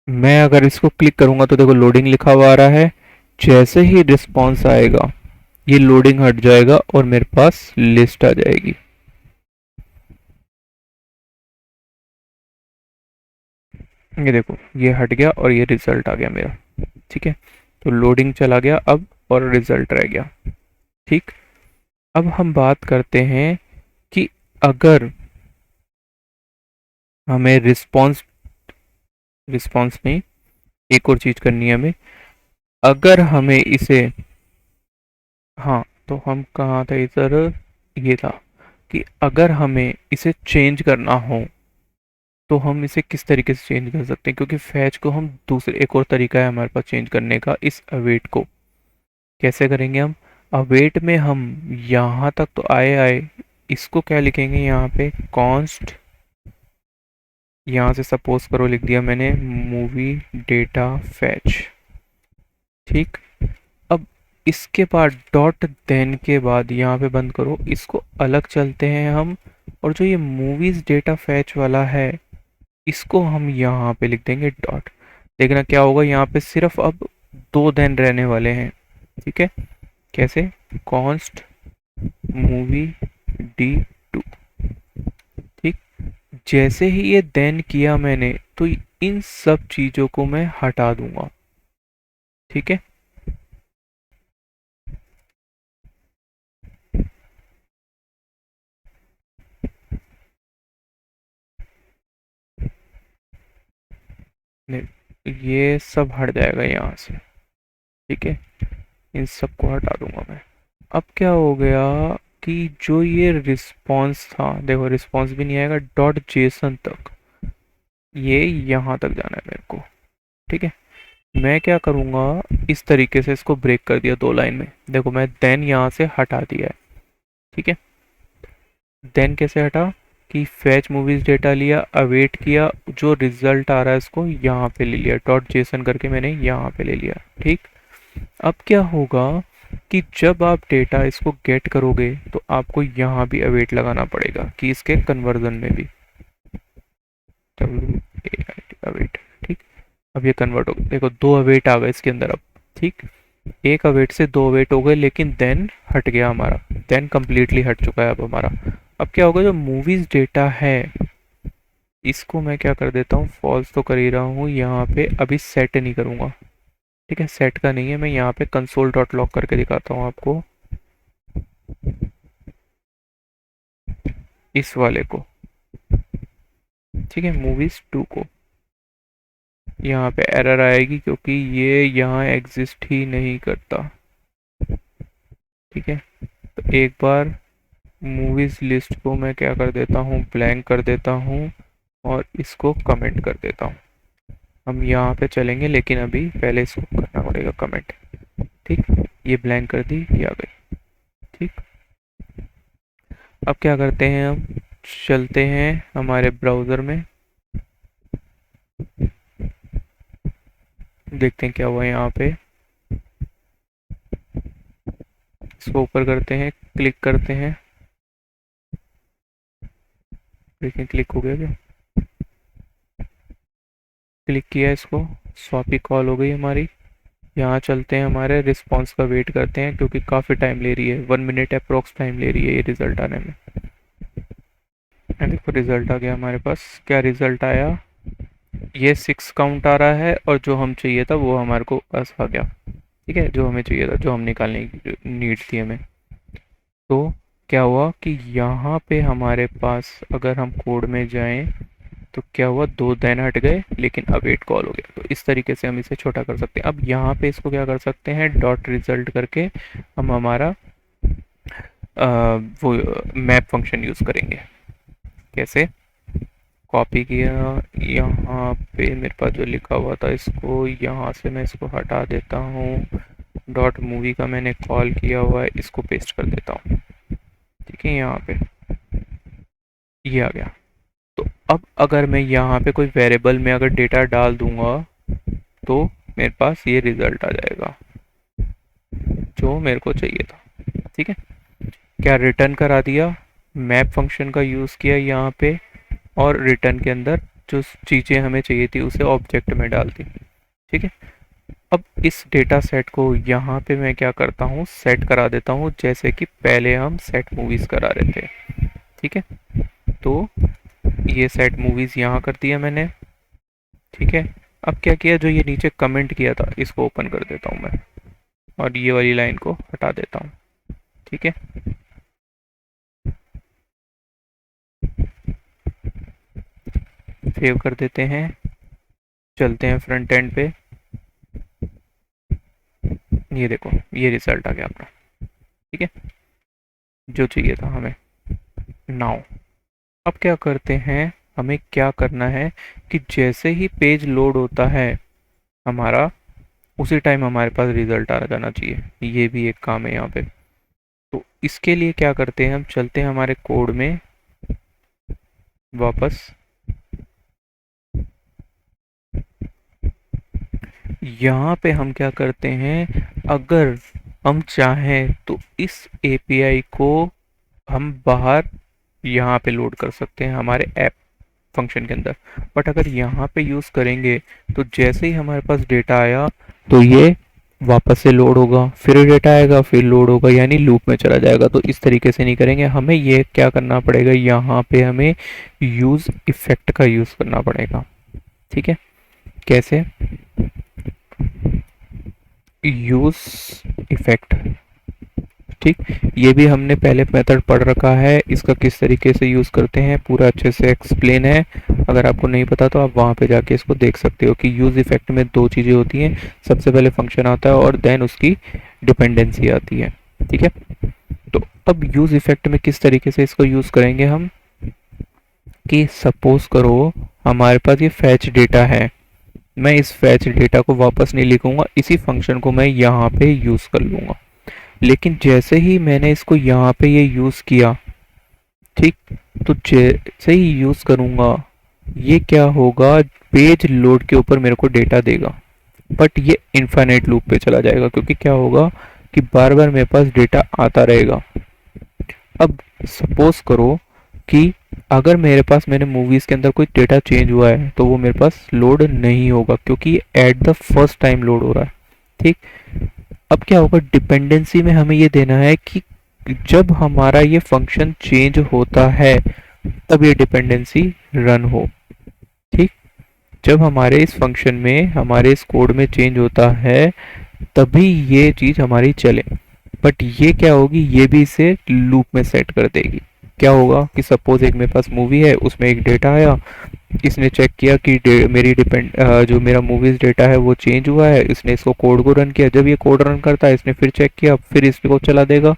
मैं अगर इसको क्लिक करूंगा तो देखो लोडिंग लिखा हुआ आ रहा है। जैसे ही रिस्पॉन्स आएगा ये लोडिंग हट जाएगा और मेरे पास लिस्ट आ जाएगी। ये देखो ये हट गया और ये रिजल्ट आ गया मेरा। ठीक है, तो लोडिंग चला गया अब और रिजल्ट रह गया। ठीक, अब हम बात करते हैं कि अगर हमें रिस्पॉन्स रिस्पॉन्स नहीं, एक और चीज करनी है हमें। अगर हमें इसे, हाँ, तो हम कहाँ थे इधर, ये था कि अगर हमें इसे चेंज करना हो तो हम इसे किस तरीके से चेंज कर सकते हैं, क्योंकि फैच को हम दूसरे, एक और तरीका है हमारे पास चेंज करने का। इस अवेट को कैसे करेंगे हम, अवेट में हम यहाँ तक तो आए आए, इसको क्या लिखेंगे यहाँ पे, कॉन्स्ट, यहाँ से सपोज करो लिख दिया मैंने मूवी डेटा फैच। ठीक, अब इसके बाद डॉट देन के बाद यहाँ पे बंद करो, इसको अलग चलते हैं हम। और जो ये मूवीज डेटा फैच वाला है इसको हम यहाँ पे लिख देंगे डॉट। देखना क्या होगा, यहाँ पे सिर्फ अब दो देन रहने वाले हैं। ठीक है, कैसे, कॉन्स्ट मूवी डी टू। ठीक, जैसे ही ये देन किया मैंने तो इन सब चीजों को मैं हटा दूंगा। ठीक है, ये सब हट जाएगा यहाँ से। ठीक है, इन सबको हटा दूंगा मैं। अब क्या हो गया कि जो ये रिस्पॉन्स था, देखो रिस्पॉन्स भी नहीं आएगा, डॉट जेसन तक ये यहाँ तक जाना है मेरे को। ठीक है, मैं क्या करूँगा, इस तरीके से इसको ब्रेक कर दिया दो लाइन में। देखो मैं देन यहाँ से हटा दिया है। ठीक है, देन कैसे हटा कि फैच मूवीज डेटा लिया, अवेट किया, जो रिजल्ट आ रहा है इसको यहाँ पे ले लिया, डॉट जेसन करके मैंने यहाँ पे ले लिया। ठीक, अब क्या होगा कि जब आप डेटा इसको गेट करोगे तो आपको यहाँ भी अवेट लगाना पड़ेगा कि इसके कन्वर्जन में भी अवेट। ठीक, अब ये कन्वर्ट हो गया, देखो दो अवेट आ गए इसके अंदर अब। ठीक, एक अवेट से दो अवेट हो गए, लेकिन देन हट गया हमारा, देन कम्प्लीटली हट चुका है अब हमारा। अब क्या होगा, जो मूवीज डेटा है इसको मैं क्या कर देता हूँ, फॉल्स तो कर ही रहा हूँ यहाँ पे, अभी सेट नहीं करूँगा। ठीक है, सेट का नहीं है, मैं यहाँ पे कंसोल डॉट लॉग करके दिखाता हूँ आपको, इस वाले को। ठीक है, मूवीज टू को, यहाँ पे एरर आएगी क्योंकि ये यहाँ एग्जिस्ट ही नहीं करता। ठीक है, तो एक बार मूवीज लिस्ट को मैं क्या कर देता हूँ, ब्लैंक कर देता हूँ और इसको कमेंट कर देता हूँ। हम यहाँ पे चलेंगे लेकिन अभी पहले इसको करना पड़ेगा कमेंट। ठीक, ये ब्लैंक कर दी, ये आ गई। ठीक, अब क्या करते हैं, हम चलते हैं हमारे ब्राउज़र में, देखते हैं क्या हुआ यहाँ पे। इसको ऊपर करते हैं, क्लिक करते हैं, देखें क्लिक हो गया क्या, क्लिक किया इसको, स्वापी कॉल हो गई हमारी। यहाँ चलते हैं, हमारे रिस्पॉन्स का वेट करते हैं क्योंकि काफ़ी टाइम ले रही है, 1 मिनट अप्रोक्स टाइम ले रही है ये रिज़ल्ट आने में। देखो रिज़ल्ट आ गया हमारे पास, क्या रिज़ल्ट आया, ये 6 काउंट आ रहा है और जो हम चाहिए था वो हमारे को बस आ गया। ठीक है, जो हमें चाहिए था, जो हम निकालने की नीड थी हमें। तो क्या हुआ कि यहाँ पे हमारे पास अगर हम कोड में जाएं तो क्या हुआ, दो देन हट गए लेकिन अवेट कॉल हो गया। तो इस तरीके से हम इसे छोटा कर सकते हैं। अब यहाँ पे इसको क्या कर सकते हैं, डॉट रिजल्ट करके हम हमारा वो मैप फंक्शन यूज़ करेंगे। कैसे, कॉपी किया, यहाँ पे मेरे पास जो लिखा हुआ था इसको यहाँ से मैं इसको हटा देता हूँ, डॉट मूवी का मैंने कॉल किया हुआ है, इसको पेस्ट कर देता हूँ। ठीक है, यहाँ पे ये आ गया। तो अब अगर मैं यहाँ पे कोई वेरिएबल में अगर डेटा डाल दूंगा तो मेरे पास ये रिजल्ट आ जाएगा जो मेरे को चाहिए था। ठीक है, क्या रिटर्न करा दिया, मैप फंक्शन का यूज़ किया यहाँ पे, और रिटर्न के अंदर जो चीज़ें हमें चाहिए थी उसे ऑब्जेक्ट में डाल दी। ठीक है, अब इस डेटा सेट को यहाँ पे मैं क्या करता हूँ, सेट करा देता हूँ जैसे कि पहले हम सेट मूवीज़ करा रहे थे। ठीक है, तो ये सेट मूवीज़ यहाँ कर दिया मैंने। ठीक है, अब क्या किया, जो ये नीचे कमेंट किया था इसको ओपन कर देता हूँ मैं, और ये वाली लाइन को हटा देता हूँ। ठीक है, सेव कर देते हैं, चलते हैं फ्रंट एंड पे। ये देखो, ये रिजल्ट आ गया अपना। ठीक है, जो चाहिए था हमें। नाउ अब क्या करते हैं, हमें क्या करना है कि जैसे ही पेज लोड होता है हमारा, उसी टाइम हमारे पास रिजल्ट आ जाना चाहिए। ये भी एक काम है यहाँ पे। तो इसके लिए क्या करते हैं, हम चलते हैं हमारे कोड में वापस। यहाँ पे हम क्या करते हैं, अगर हम चाहें तो इस एपीआई को हम बाहर यहाँ पे लोड कर सकते हैं हमारे ऐप फंक्शन के अंदर। बट अगर यहाँ पे यूज़ करेंगे तो जैसे ही हमारे पास डेटा आया तो ये वापस से लोड होगा, फिर डेटा आएगा, फिर लोड होगा, यानी लूप में चला जाएगा। तो इस तरीके से नहीं करेंगे, हमें ये क्या करना पड़ेगा, यहाँ पे हमें यूज़ इफेक्ट का यूज़ करना पड़ेगा। ठीक है, कैसे, यूज़ इफेक्ट। ठीक, ये भी हमने पहले मेथड पढ़ रखा है, इसका किस तरीके से यूज़ करते हैं पूरा अच्छे से एक्सप्लेन है। अगर आपको नहीं पता तो आप वहाँ पे जाके इसको देख सकते हो कि यूज़ इफेक्ट में दो चीज़ें होती हैं, सबसे पहले फंक्शन आता है और देन उसकी डिपेंडेंसी आती है। ठीक है, तो अब यूज़ इफेक्ट में किस तरीके से इसको यूज़ करेंगे हम, कि सपोज करो हमारे पास ये फैच डेटा है, मैं इस फैच डेटा को वापस नहीं लिखूंगा, इसी फंक्शन को मैं यहाँ पे यूज़ कर लूँगा। लेकिन जैसे ही मैंने इसको यहाँ पे ये यूज़ किया, ठीक, तो जैसे ही यूज़ करूँगा ये क्या होगा, पेज लोड के ऊपर मेरे को डेटा देगा। बट ये इनफाइनाइट लूप पे चला जाएगा, क्योंकि क्या होगा कि बार बार मेरे पास डेटा आता रहेगा। अब सपोज करो कि अगर मेरे पास मैंने मूवीज़ के अंदर कोई डेटा चेंज हुआ है तो वो मेरे पास लोड नहीं होगा, क्योंकि at the first time load हो रहा है। ठीक, अब क्या होगा, डिपेंडेंसी में हमें ये देना है कि जब हमारा ये फंक्शन चेंज होता है तब ये डिपेंडेंसी रन हो। ठीक, जब हमारे इस फंक्शन में, हमारे इस कोड में चेंज होता है तभी ये चीज़ हमारी चले। बट ये क्या होगी, ये भी इसे लूप में सेट कर देगी। क्या होगा कि सपोज एक मेरे पास मूवी है, उसमें एक डेटा आया, इसने चेक किया कि मेरी जो मेरा मूवीज डेटा है वो चेंज हुआ है, इसने इसको कोड को रन किया, जब ये कोड रन करता है इसने फिर चेक किया, फिर इसको चला देगा,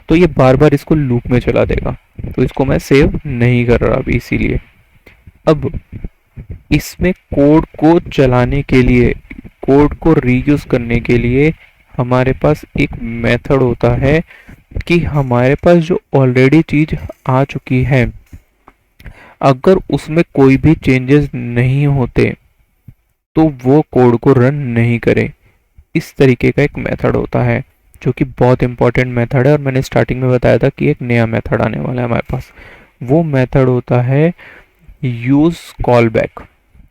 तो ये बार बार इसको लूप में चला देगा। तो इसको मैं सेव नहीं कर रहा अभी, इसीलिए अब इसमें कोड को चलाने के लिए, कोड को रीयूज करने के लिए हमारे पास एक मेथड होता है कि हमारे पास जो ऑलरेडी चीज आ चुकी है, अगर उसमें कोई भी चेंजेस नहीं होते तो वो कोड को रन नहीं करे। इस तरीके का एक मेथड होता है जो कि बहुत इंपॉर्टेंट मेथड है, और मैंने स्टार्टिंग में बताया था कि एक नया मेथड आने वाला है हमारे पास। वो मेथड होता है use call back.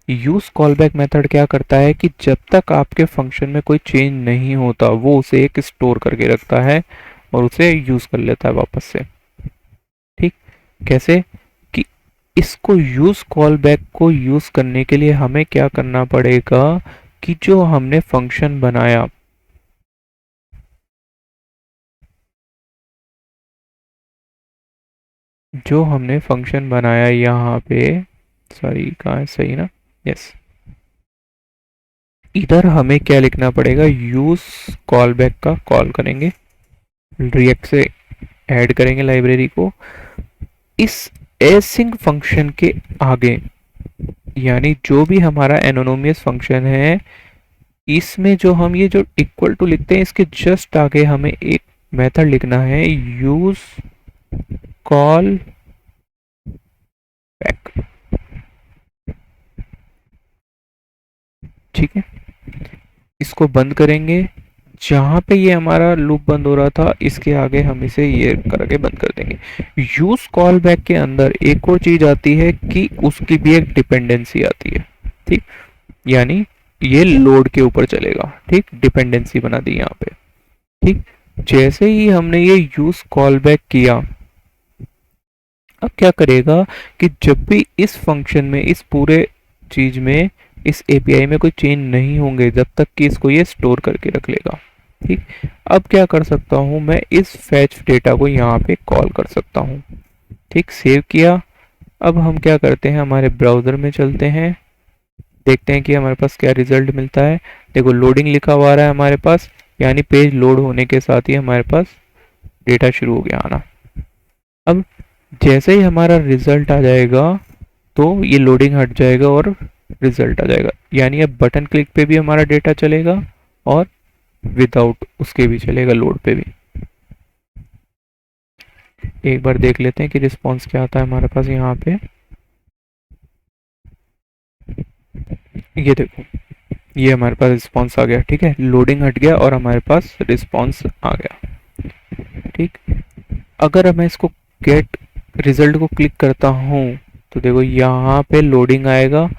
Use call back method क्या करता है कि जब तक आपके फंक्शन में कोई चेंज नहीं होता वो उसे एक स्टोर करके रखता है और उसे यूज कर लेता है वापस से। ठीक, कैसे, कि इसको यूज कॉल बैक को यूज करने के लिए हमें क्या करना पड़ेगा कि जो हमने फंक्शन बनाया, यहाँ पे, सॉरी कहाँ है, सही ना, यस, इधर हमें क्या लिखना पड़ेगा, यूज कॉल बैक का कॉल करेंगे, रिएक्ट से ऐड करेंगे लाइब्रेरी को इस एसिंग फंक्शन के आगे, यानी जो भी हमारा एनोनिमस फंक्शन है इसमें जो हम ये जो इक्वल टू लिखते हैं इसके जस्ट आगे हमें एक मेथड लिखना है, यूज कॉल बैक। ठीक है, इसको बंद करेंगे। जहां पे ये हमारा लूप बंद हो रहा था इसके आगे हम इसे ये करके बंद कर देंगे। यूज कॉल बैक के अंदर एक और चीज आती है कि उसकी भी एक डिपेंडेंसी आती है। ठीक, यानी ये लोड के ऊपर चलेगा। ठीक, डिपेंडेंसी बना दी यहाँ पे। ठीक, जैसे ही हमने ये यूज कॉल बैक किया, अब क्या करेगा कि जब भी इस फंक्शन में, इस पूरे चीज में, इस एपीआई में कोई चेंज नहीं होंगे जब तक कि इसको ये स्टोर करके रख लेगा। ठीक, अब क्या कर सकता हूं मैं, इस फैच डेटा को यहाँ पे कॉल कर सकता हूं। ठीक, सेव किया। अब हम क्या करते हैं, हमारे ब्राउजर में चलते हैं, देखते हैं कि हमारे पास क्या रिजल्ट मिलता है। देखो लोडिंग लिखा हुआ आ रहा है हमारे पास, यानी पेज लोड होने के साथ ही हमारे पास डेटा शुरू हो गया आना। अब जैसे ही हमारा रिजल्ट आ जाएगा तो ये लोडिंग हट जाएगा और रिजल्ट आ जाएगा, यानी अब बटन क्लिक पे भी हमारा डेटा चलेगा और विदाउट उसके भी चलेगा, लोड पे भी। एक बार देख लेते हैं कि रिस्पांस क्या आता है हमारे पास यहाँ पे। ये देखो, ये हमारे पास रिस्पांस आ गया। ठीक है, लोडिंग हट गया और हमारे पास रिस्पांस आ गया। ठीक, अगर मैं इसको गेट रिजल्ट को क्लिक करता हूँ तो देखो यहाँ पे लोडिंग आएगा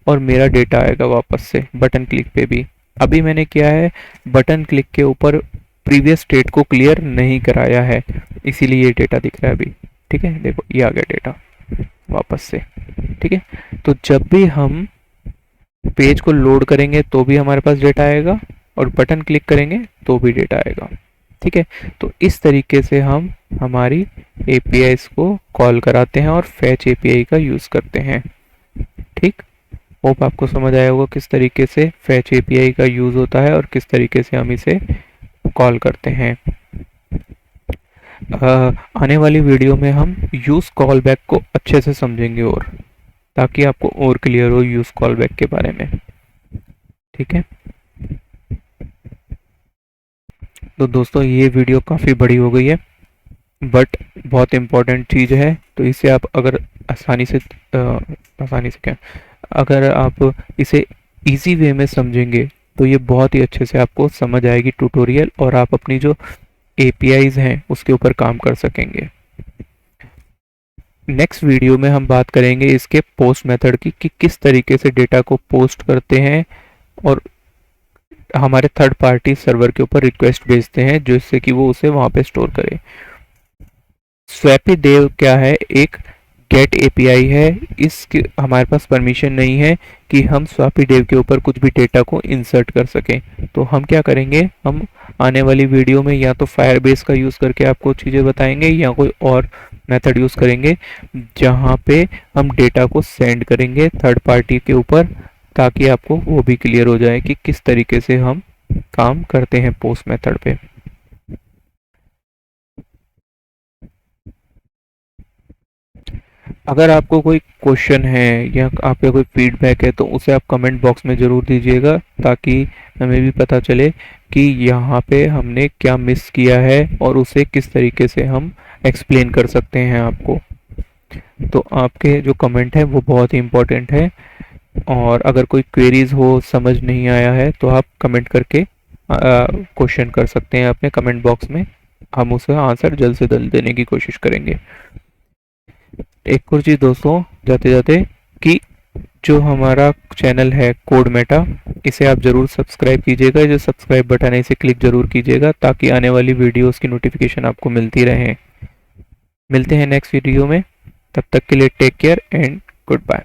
और मेरा डेटा आएगा वापस से बटन क्लिक पे भी। अभी मैंने क्या है, बटन क्लिक के ऊपर प्रीवियस स्टेट को क्लियर नहीं कराया है, इसीलिए ये डेटा दिख रहा है अभी। ठीक है, देखो ये आ गया डेटा वापस से। ठीक है, तो जब भी हम पेज को लोड करेंगे तो भी हमारे पास डेटा आएगा और बटन क्लिक करेंगे तो भी डेटा आएगा। ठीक है, तो इस तरीके से हम हमारी एपीआईज को कॉल कराते हैं और फैच एपीआई का यूज करते हैं। ठीक, होप आपको समझ आया होगा किस तरीके से फैच एपीआई का यूज होता है और किस तरीके से हम इसे कॉल करते हैं। आने वाली वीडियो में हम यूज कॉल बैक को अच्छे से समझेंगे और ताकि आपको और क्लियर हो यूज कॉल बैक के बारे में। ठीक है, तो दोस्तों ये वीडियो काफ़ी बड़ी हो गई है बट बहुत इम्पोर्टेंट चीज़ है, तो इसे आप अगर आसानी से क्या, अगर आप इसे इजी वे में समझेंगे तो ये बहुत ही अच्छे से आपको समझ आएगी ट्यूटोरियल, और आप अपनी जो एपीआईज हैं उसके ऊपर काम कर सकेंगे। नेक्स्ट वीडियो में हम बात करेंगे इसके पोस्ट मेथड की, कि किस तरीके से डेटा को पोस्ट करते हैं और हमारे थर्ड पार्टी सर्वर के ऊपर रिक्वेस्ट भेजते हैं जिससे कि वो उसे वहां पे स्टोर करे। स्वैपी देव क्या है, एक गेट एपीआई है। इसके हमारे पास परमिशन नहीं है कि हम स्वैपी देव के ऊपर कुछ भी डेटा को इंसर्ट कर सकें। तो हम क्या करेंगे, हम आने वाली वीडियो में या तो फायरबेस का यूज़ करके आपको चीज़ें बताएंगे या कोई और मेथड यूज़ करेंगे जहाँ पे हम डेटा को सेंड करेंगे थर्ड पार्टी के ऊपर, ताकि आपको वो भी क्लियर हो जाए कि किस तरीके से हम काम करते हैं पोस्ट मेथड पे। अगर आपको कोई क्वेश्चन है या आपका कोई फीडबैक है तो उसे आप कमेंट बॉक्स में ज़रूर दीजिएगा, ताकि हमें भी पता चले कि यहाँ पे हमने क्या मिस किया है और उसे किस तरीके से हम एक्सप्लेन कर सकते हैं आपको। तो आपके जो कमेंट है वो बहुत ही इम्पोर्टेंट है, और अगर कोई क्वेरीज हो, समझ नहीं आया है, तो आप कमेंट करके क्वेश्चन कर सकते हैं अपने कमेंट बॉक्स में। हम उसे आंसर जल्द से जल्द देने की कोशिश करेंगे। एक और चीज़ दोस्तों जाते जाते, कि जो हमारा चैनल है कोड मेटा, इसे आप ज़रूर सब्सक्राइब कीजिएगा। जो सब्सक्राइब बटन है इसे क्लिक ज़रूर कीजिएगा ताकि आने वाली वीडियोस की नोटिफिकेशन आपको मिलती रहे। मिलते हैं नेक्स्ट वीडियो में, तब तक के लिए take care and good bye.